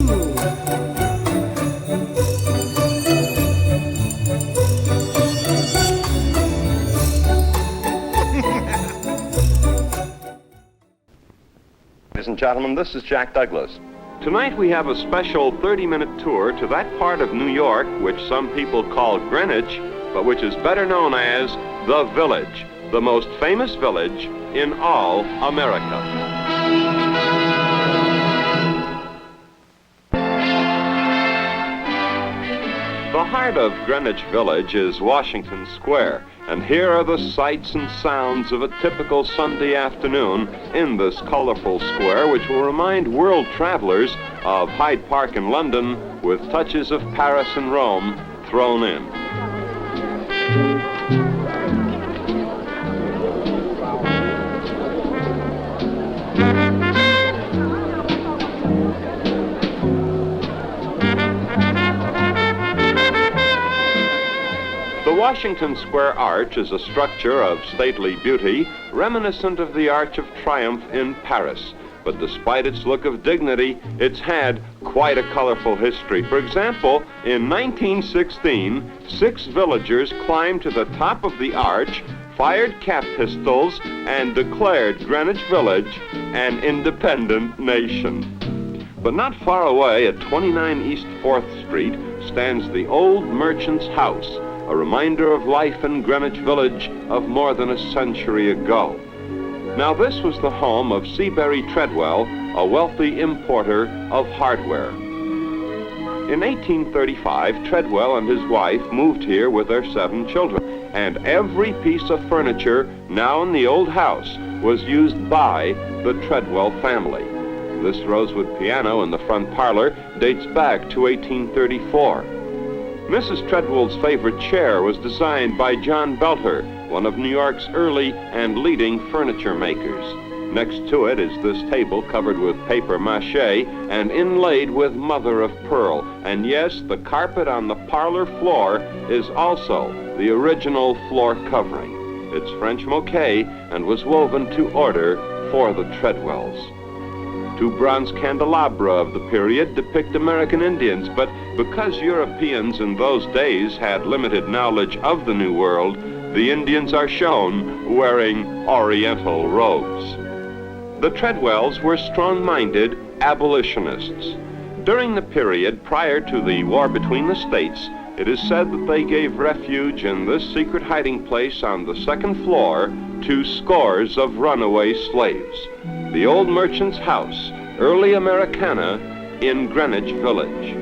Ladies and gentlemen, this is Jack Douglas. Tonight we have a special 30-minute tour to that part of New York which some people call Greenwich, but which is better known as the Village, the most famous village in all America. The heart of Greenwich Village is Washington Square, and here are the sights and sounds of a typical Sunday afternoon in this colorful square, which will remind world travelers of Hyde Park in London with touches of Paris and Rome thrown in. The Washington Square Arch is a structure of stately beauty, reminiscent of the Arch of Triumph in Paris. But despite its look of dignity, it's had quite a colorful history. For example, in 1916, 6 villagers climbed to the top of the arch, fired cap pistols, and declared Greenwich Village an independent nation. But not far away, at 29 East 4th Street, stands the Old Merchant's House, a reminder of life in Greenwich Village of more than a century ago. Now, this was the home of Seabury Treadwell, a wealthy importer of hardware. In 1835, Treadwell and his wife moved here with their 7 children, and every piece of furniture now in the old house was used by the Treadwell family. This rosewood piano in the front parlor dates back to 1834. Mrs. Treadwell's favorite chair was designed by John Belter, one of New York's early and leading furniture makers. Next to it is this table covered with paper mache and inlaid with mother of pearl. And yes, the carpet on the parlor floor is also the original floor covering. It's French moquet and was woven to order for the Treadwells. 2 bronze candelabra of the period depict American Indians, but because Europeans in those days had limited knowledge of the New World, the Indians are shown wearing Oriental robes. The Treadwells were strong-minded abolitionists. During the period prior to the war between the states, it is said that they gave refuge in this secret hiding place on the 2nd floor to scores of runaway slaves. The Old Merchant's House, early Americana in Greenwich Village.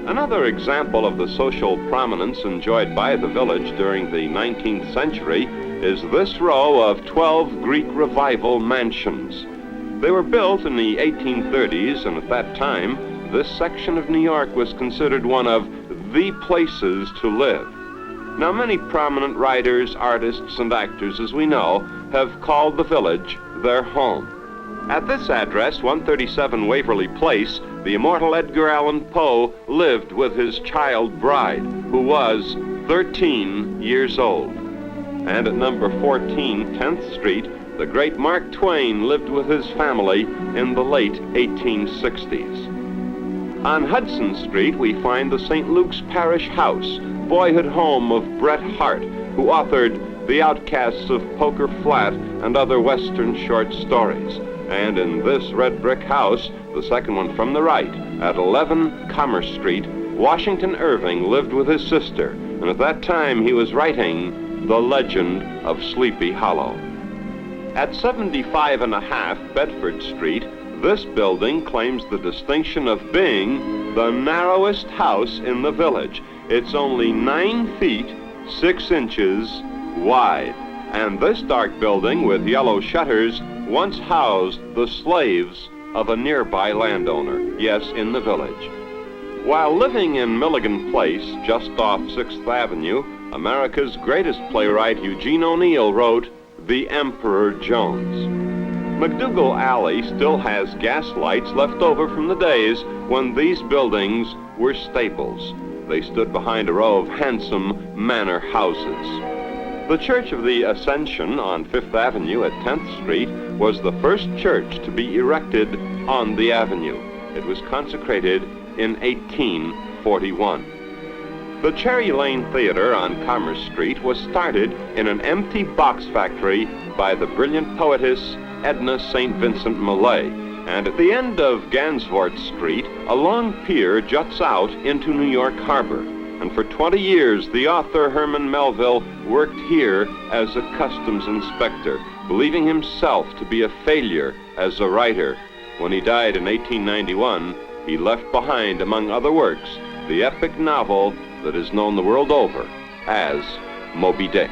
Another example of the social prominence enjoyed by the village during the 19th century is this row of 12 Greek Revival mansions. They were built in the 1830s, and at that time, this section of New York was considered one of the places to live. Now, many prominent writers, artists, and actors, as we know, have called the village their home. At this address, 137 Waverly Place, the immortal Edgar Allan Poe lived with his child bride, who was 13 years old. And at number 14, 10th Street, the great Mark Twain lived with his family in the late 1860s. On Hudson Street, we find the St. Luke's Parish House, boyhood home of Bret Harte, who authored The Outcasts of Poker Flat and other Western short stories. And in this red brick house, the second one from the right, at 11 Commerce Street, Washington Irving lived with his sister, and at that time he was writing The Legend of Sleepy Hollow. At 75.5 Bedford Street, this building claims the distinction of being the narrowest house in the village. It's only 9 feet, 6 inches wide. And this dark building with yellow shutters once housed the slaves of a nearby landowner, yes, in the village. While living in Milligan Place, just off 6th Avenue, America's greatest playwright Eugene O'Neal wrote The Emperor Jones. MacDougall Alley still has gas lights left over from the days when these buildings were stables. They stood behind a row of handsome manor houses. The Church of the Ascension on 5th Avenue at 10th Street was the first church to be erected on the avenue. It was consecrated in 1841. The Cherry Lane Theater on Commerce Street was started in an empty box factory by the brilliant poetess Edna St. Vincent Millay. And at the end of Gansvoort Street, a long pier juts out into New York Harbor. And for 20 years, the author Herman Melville worked here as a customs inspector, believing himself to be a failure as a writer. When he died in 1891, he left behind, among other works, the epic novel that is known the world over as Moby Dick.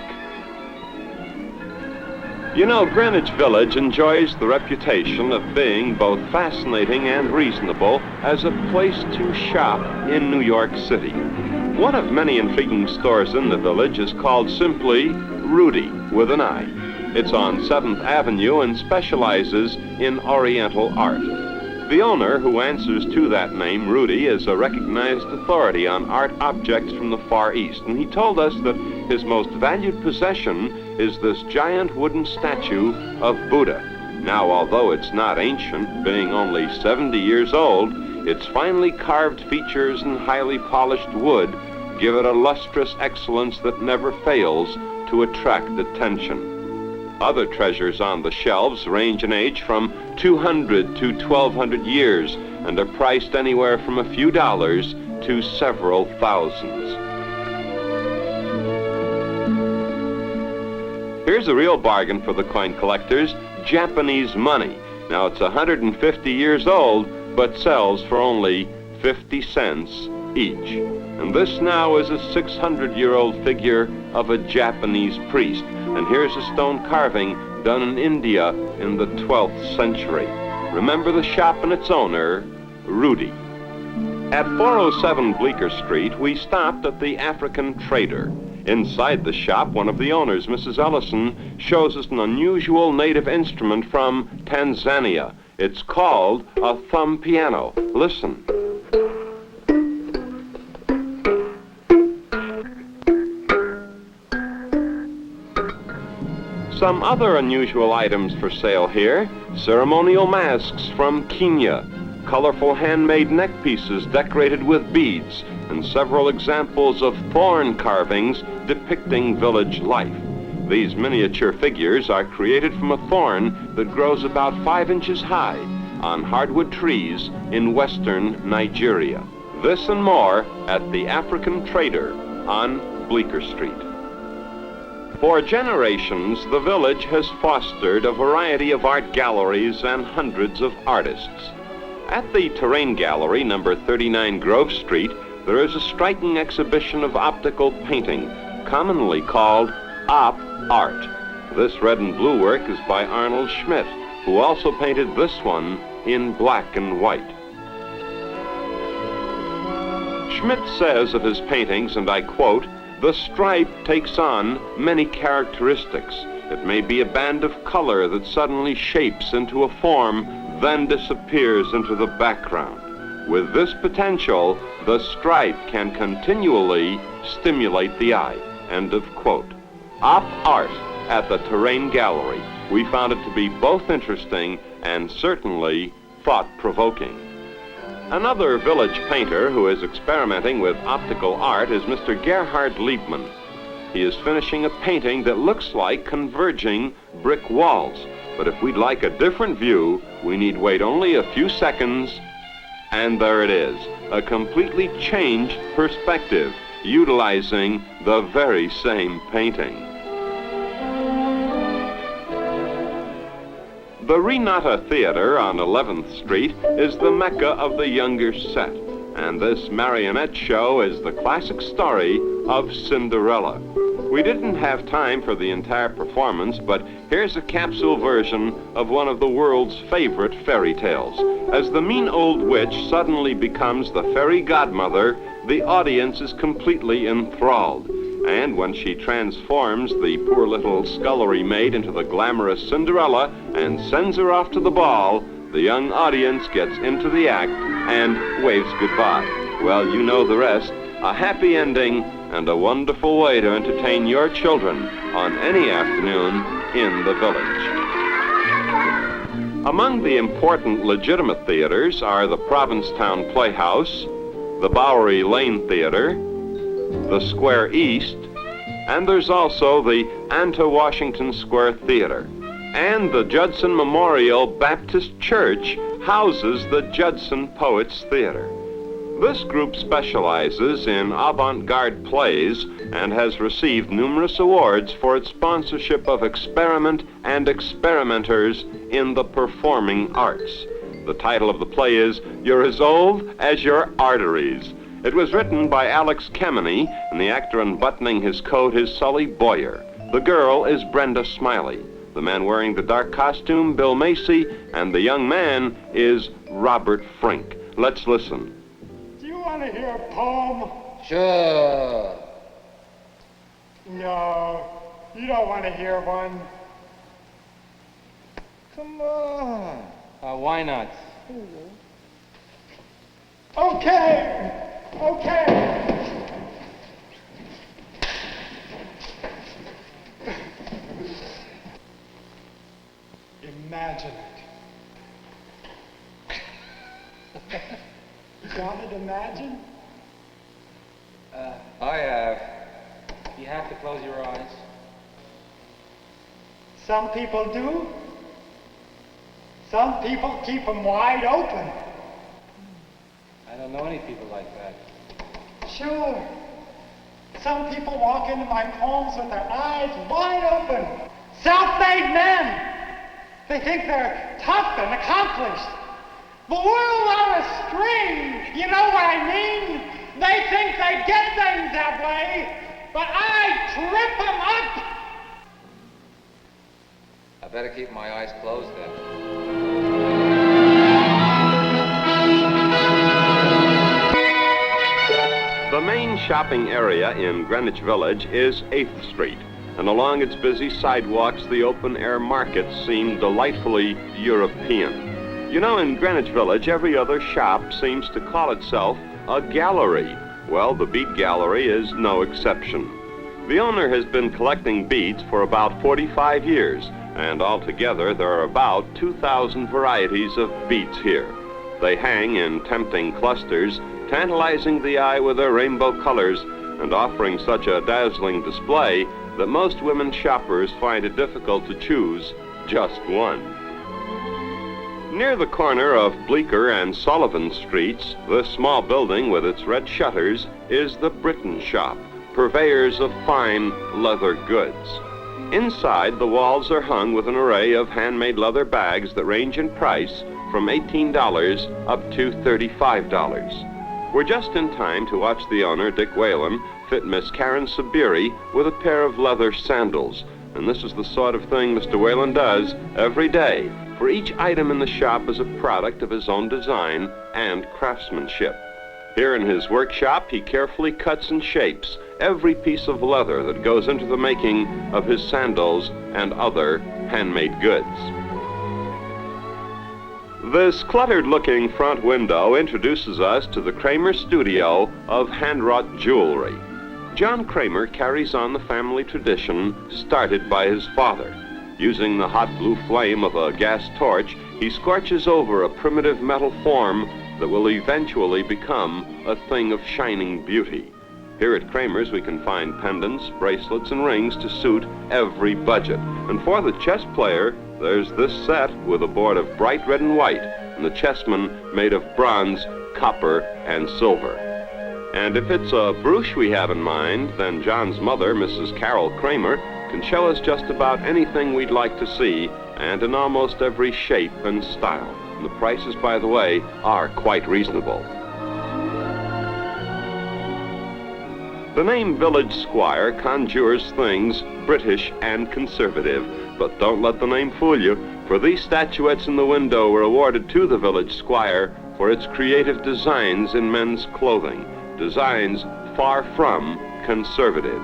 You know, Greenwich Village enjoys the reputation of being both fascinating and reasonable as a place to shop in New York City. One of many intriguing stores in the village is called simply Rudy, with an I. It's on 7th Avenue and specializes in Oriental art. The owner, who answers to that name, Rudy, is a recognized authority on art objects from the Far East, and he told us that his most valued possession is this giant wooden statue of Buddha. Now, although it's not ancient, being only 70 years old, its finely carved features and highly polished wood give it a lustrous excellence that never fails to attract attention. Other treasures on the shelves range in age from 200 to 1,200 years and are priced anywhere from a few dollars to several thousands. Here's a real bargain for the coin collectors, Japanese money. Now, it's 150 years old, but sells for only 50 cents each. And this now is a 600-year-old figure of a Japanese priest. And here's a stone carving done in India in the 12th century. Remember the shop and its owner, Rudy. At 407 Bleecker Street, we stopped at the African Trader. Inside the shop, one of the owners, Mrs. Ellison, shows us an unusual native instrument from Tanzania. It's called a thumb piano. Listen. Some other unusual items for sale here: ceremonial masks from Kenya, colorful handmade neck pieces decorated with beads, and several examples of thorn carvings depicting village life. These miniature figures are created from a thorn that grows about 5 inches high on hardwood trees in western Nigeria. This and more at the African Trader on Bleecker Street. For generations, the village has fostered a variety of art galleries and hundreds of artists. At the Terrain Gallery, number 39 Grove Street, there is a striking exhibition of optical painting, commonly called op art. This red and blue work is by Arnold Schmidt, who also painted this one in black and white. Schmidt says of his paintings, and I quote, "The stripe takes on many characteristics. It may be a band of color that suddenly shapes into a form, then disappears into the background. With this potential, the stripe can continually stimulate the eye." End of quote. Op art at the Terrain Gallery. We found it to be both interesting and certainly thought-provoking. Another village painter who is experimenting with optical art is Mr. Gerhard Liebman. He is finishing a painting that looks like converging brick walls. But if we'd like a different view, we need wait only a few seconds, and there it is, a completely changed perspective, utilizing the very same painting. The Renata Theater on 11th Street is the mecca of the younger set, and this marionette show is the classic story of Cinderella. We didn't have time for the entire performance, but here's a capsule version of one of the world's favorite fairy tales. As the mean old witch suddenly becomes the fairy godmother, the audience is completely enthralled. And when she transforms the poor little scullery maid into the glamorous Cinderella and sends her off to the ball, the young audience gets into the act and waves goodbye. Well, you know the rest. A happy ending and a wonderful way to entertain your children on any afternoon in the village. Among the important legitimate theaters are the Provincetown Playhouse, the Bowery Lane Theater, the Square East, and there's also the Washington Square Theater. And the Judson Memorial Baptist Church houses the Judson Poets Theater. This group specializes in avant-garde plays and has received numerous awards for its sponsorship of experiment and experimenters in the performing arts. The title of the play is You're as Old as Your Arteries. It was written by Alex Kemeny, and the actor unbuttoning his coat is Sully Boyer. The girl is Brenda Smiley. The man wearing the dark costume, Bill Macy, and the young man is Robert Frink. Let's listen. Do you want to hear a poem? Sure. No, you don't want to hear one. Come on. Why not? Okay. Imagine it. You got it, imagine? I have. You have to close your eyes. Some people do. Some people keep them wide open. I don't know any people like that. Sure. Some people walk into my poems with their eyes wide open. Self-made men. They think they're tough and accomplished. The world on a string. You know what I mean? They think they get things that way, but I trip them up. I better keep my eyes closed then. The main shopping area in Greenwich Village is 8th Street, and along its busy sidewalks, the open-air markets seem delightfully European. You know, in Greenwich Village, every other shop seems to call itself a gallery. Well, the Bead Gallery is no exception. The owner has been collecting beads for about 45 years, and altogether there are about 2,000 varieties of beads here. They hang in tempting clusters, tantalizing the eye with their rainbow colors and offering such a dazzling display that most women shoppers find it difficult to choose just one. Near the corner of Bleecker and Sullivan Streets, this small building with its red shutters is the Britton Shop, purveyors of fine leather goods. Inside, the walls are hung with an array of handmade leather bags that range in price from $18 up to $35. We're just in time to watch the owner, Dick Whalen, fit Miss Karen Sabiri with a pair of leather sandals. And this is the sort of thing Mr. Whalen does every day, for each item in the shop is a product of his own design and craftsmanship. Here in his workshop, he carefully cuts and shapes every piece of leather that goes into the making of his sandals and other handmade goods. This cluttered-looking front window introduces us to the Kramer Studio of hand-wrought jewelry. John Kramer carries on the family tradition started by his father. Using the hot blue flame of a gas torch, he scorches over a primitive metal form that will eventually become a thing of shining beauty. Here at Kramer's, we can find pendants, bracelets, and rings to suit every budget. And for the chess player, there's this set with a board of bright red and white, and the chessman made of bronze, copper, and silver. And if it's a brooch we have in mind, then John's mother, Mrs. Carol Kramer, can show us just about anything we'd like to see, and in almost every shape and style. And the prices, by the way, are quite reasonable. The name Village Squire conjures things British and conservative, but don't let the name fool you, for these statuettes in the window were awarded to the Village Squire for its creative designs in men's clothing, designs far from conservative.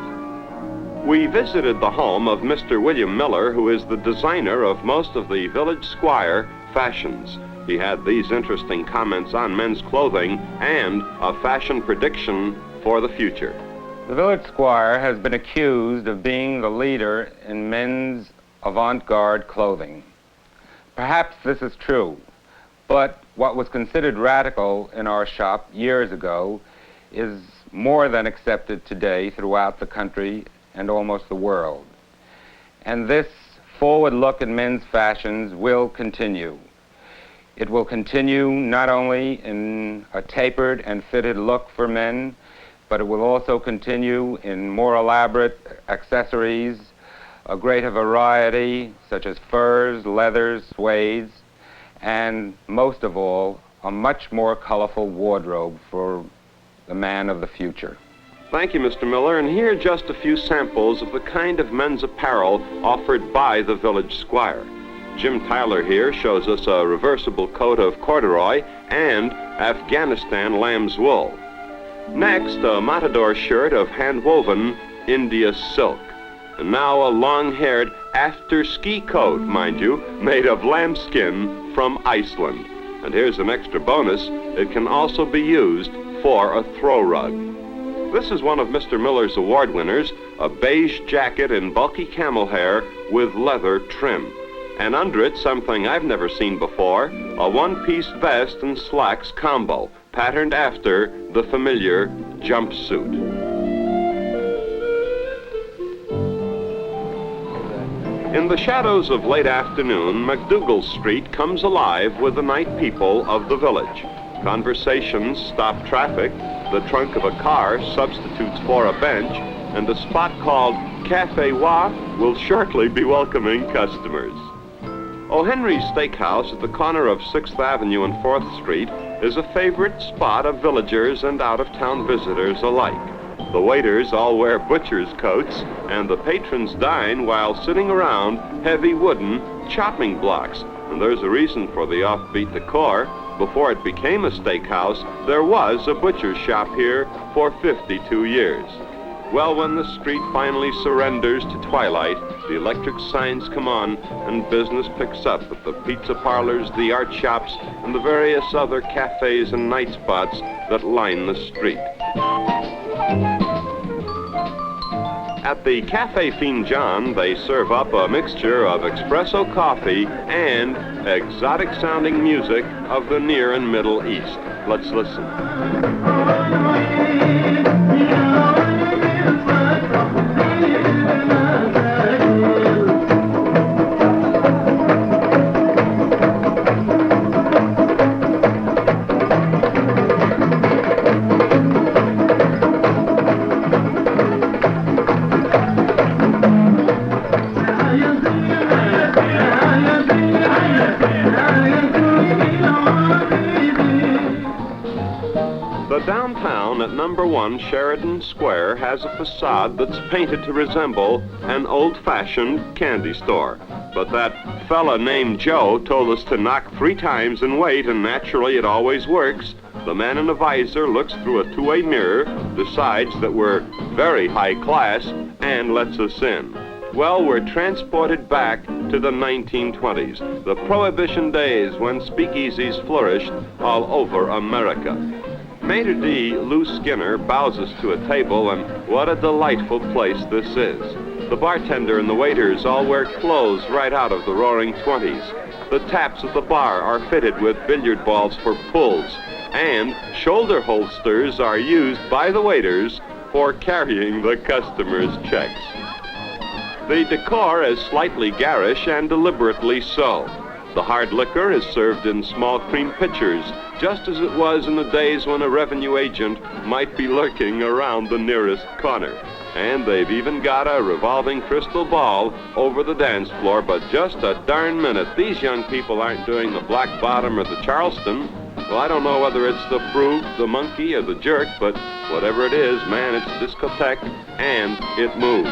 We visited the home of Mr. William Miller, who is the designer of most of the Village Squire fashions. He had these interesting comments on men's clothing and a fashion prediction for the future. The Village Squire has been accused of being the leader in men's avant-garde clothing. Perhaps this is true, but what was considered radical in our shop years ago is more than accepted today throughout the country and almost the world. And this forward look in men's fashions will continue. It will continue not only in a tapered and fitted look for men, but it will also continue in more elaborate accessories, a greater variety such as furs, leathers, suedes, and most of all, a much more colorful wardrobe for the man of the future. Thank you, Mr. Miller, and here are just a few samples of the kind of men's apparel offered by the Village Squire. Jim Tyler here shows us a reversible coat of corduroy and Afghanistan lamb's wool. Next, a matador shirt of hand-woven India silk. And now a long-haired after-ski coat, mind you, made of lambskin from Iceland. And here's an extra bonus. It can also be used for a throw rug. This is one of Mr. Miller's award winners, a beige jacket in bulky camel hair with leather trim. And under it, something I've never seen before, a one-piece vest and slacks combo, patterned after the familiar jumpsuit. In the shadows of late afternoon, McDougal Street comes alive with the night people of the village. Conversations stop traffic, the trunk of a car substitutes for a bench, and a spot called Café Wa will shortly be welcoming customers. O. Henry's Steakhouse at the corner of 6th Avenue and 4th Street is a favorite spot of villagers and out-of-town visitors alike. The waiters all wear butcher's coats, and the patrons dine while sitting around heavy wooden chopping blocks. And there's a reason for the offbeat decor. Before it became a steakhouse, there was a butcher's shop here for 52 years. Well, when the street finally surrenders to twilight, the electric signs come on and business picks up at the pizza parlors, the art shops, and the various other cafes and night spots that line the street. At the Café Fin John, they serve up a mixture of espresso coffee and exotic-sounding music of the Near and Middle East. Let's listen. Downtown at number 1 Sheridan Square has a facade that's painted to resemble an old-fashioned candy store. But that fella named Joe told us to knock 3 times and wait, and naturally it always works. The man in the visor looks through a two-way mirror, decides that we're very high class, and lets us in. Well, we're transported back to the 1920s, the Prohibition days when speakeasies flourished all over America. Maitre d' Lou Skinner bows us to a table, and what a delightful place this is. The bartender and the waiters all wear clothes right out of the roaring 20s. The taps at the bar are fitted with billiard balls for pulls, and shoulder holsters are used by the waiters for carrying the customers' checks. The decor is slightly garish and deliberately so. The hard liquor is served in small cream pitchers, just as it was in the days when a revenue agent might be lurking around the nearest corner. And they've even got a revolving crystal ball over the dance floor, but just a darn minute, these young people aren't doing the Black Bottom or the Charleston. Well, I don't know whether it's the Frug, the Monkey, or the Jerk, but whatever it is, man, it's a discotheque, and it moves.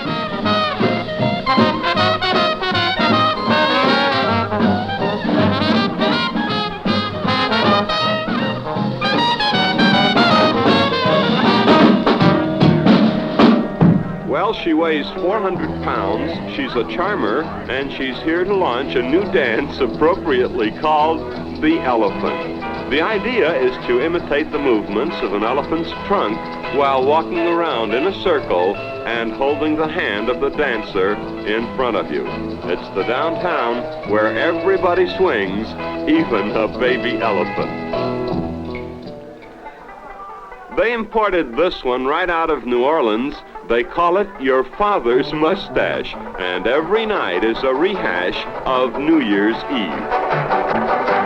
Well, she weighs 400 pounds, she's a charmer, and she's here to launch a new dance appropriately called the Elephant. The idea is to imitate the movements of an elephant's trunk while walking around in a circle and holding the hand of the dancer in front of you. It's the downtown where everybody swings, even a baby elephant. They imported this one right out of New Orleans. They call it Your Father's Mustache, and every night is a rehash of New Year's Eve.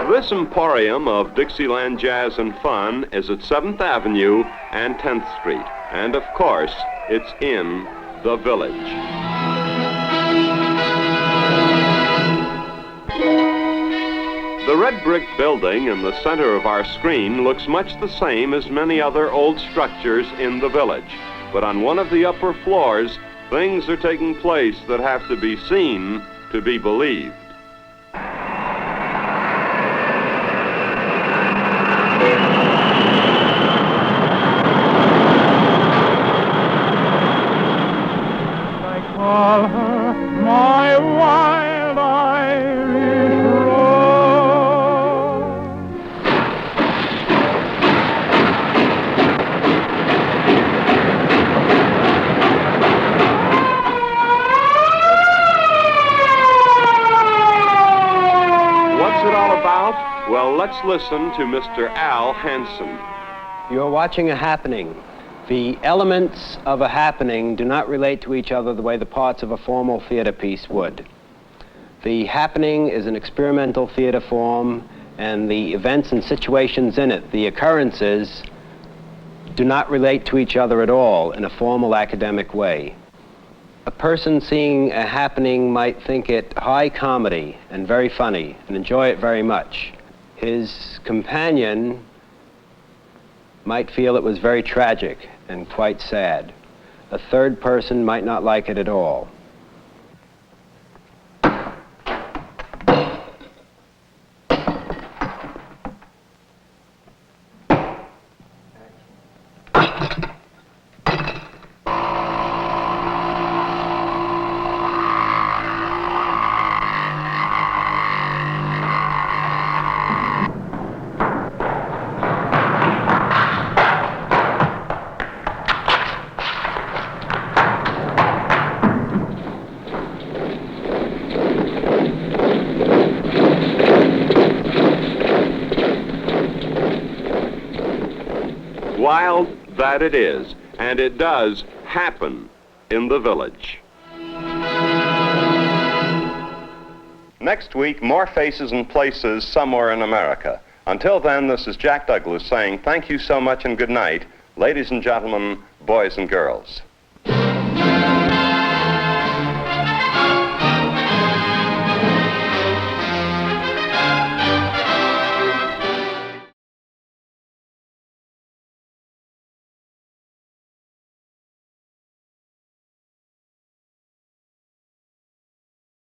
This emporium of Dixieland jazz and fun is at 7th Avenue and 10th Street. And of course, it's in the Village. The red brick building in the center of our screen looks much the same as many other old structures in the Village. But on one of the upper floors, things are taking place that have to be seen to be believed. Call her my wild Irish rose. What's it all about? Well, let's listen to Mr. Al Hansen. You're watching a happening. The elements of a happening do not relate to each other the way the parts of a formal theater piece would. The happening is an experimental theater form, and the events and situations in it, the occurrences, do not relate to each other at all in a formal academic way. A person seeing a happening might think it high comedy and very funny and enjoy it very much. His companion might feel it was very tragic and quite sad. A third person might not like it at all. Wild that it is, and it does happen in the Village. Next week, more faces and places somewhere in America. Until then, this is Jack Douglas saying thank you so much and good night, ladies and gentlemen, boys and girls.